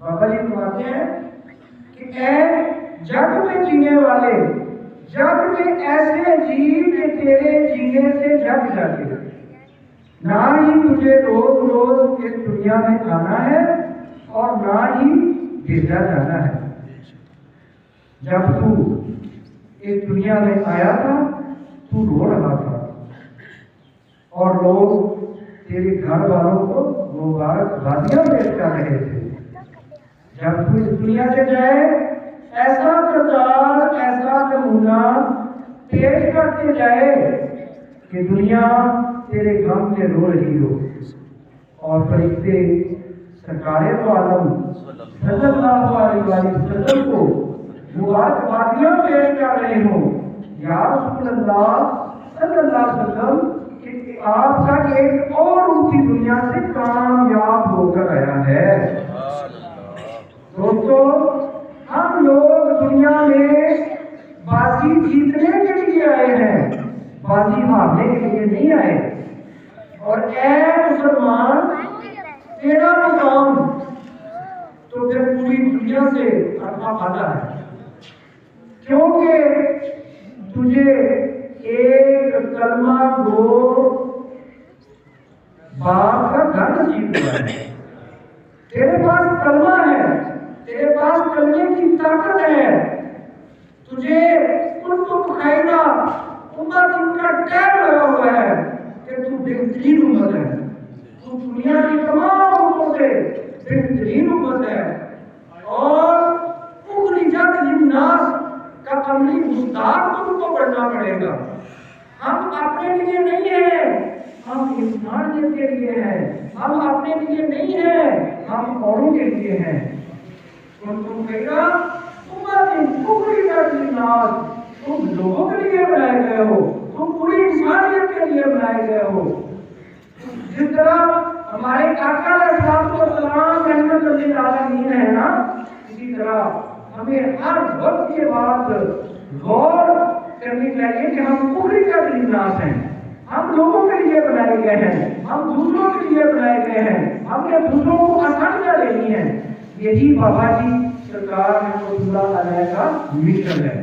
بابا جی فرماتے ہیں کہ اے جگ میں جینے والے، جگ میں ایسے جی کہ تیرے جینے سے جگ جاتے، نہ ہی تجھے روز روز اس دنیا میں آنا ہے اور نہ ہی بھیجا جانا ہے۔ جب تو اس دنیا میں آیا تھا تو رو رہا تھا اور لوگ تیرے گھر والوں کو مبارکبادیاں پیش کر رہے تھے۔ جب تو اس دنیا سے جائے ایسا کردار، ایسا نمونہ پیش کرتے جائے کہ دنیا تیرے غم میں رو رہی ہو، اور فرشتے سرکار دو عالم صلی اللہ علیہ وسلم کو مبارکبادیاں پیش کر رہے ہوں۔ یا رسول اللہ صلی اللہ علیہ وسلم کہ آپ کا ایک اور اونچی دنیا سے کامیاب ہو کر آیا ہے۔ دوستو، ہم لوگ دنیا میں بازی جیتنے کے لیے آئے ہیں، بازی ہارنے کے لیے نہیں آئے۔ اور اے مسلمان، تیرا مقام تو پھر پوری دنیا سے عرفہ پاتا ہے، کیونکہ تجھے ایک کلمہ گو باپ کا گھر نصیب ہوا ہے۔ تیرے پاس کلمہ ہے، تیرے پاس کلمے کی طاقت ہے، تجھے کنتم خیر امت کا ٹیگ لگا ہوا ہے کہ تو بہترین امت ہے، تو دنیا کی تمام امتوں سے بہترین امت ہے، اور اخرجت للناس کا عملی مستحق تم کو پڑھنا پڑے گا۔ ہم اپنے لیے نہیں ہیں، ہم انسانیت کے لیے ہیں، ہم اپنے لیے نہیں ہیں، ہم اوروں کے لیے ہیں۔ تم کہیے تم لوگوں کے لیے بنائے گئے ہو، تم پوری انسانیت کے لیے بنائے گئے ہو۔ جس طرح ہمارے آقا علیہ السلام رحمت للعالمین ہے نا، اسی طرح ہمیں ہر وقت یہ بات غور کرنی چاہیے کہ ہم پوری کا للناس ہیں، ہم لوگوں کے لیے بنائے گئے ہیں، ہم دوسروں کے لیے بنائے گئے ہیں، ہم نے دوسروں کو آسانیاں دینی ہیں۔ یہی بابا جی سرکار رحمۃ اللہ علیہ کا مشن ہے۔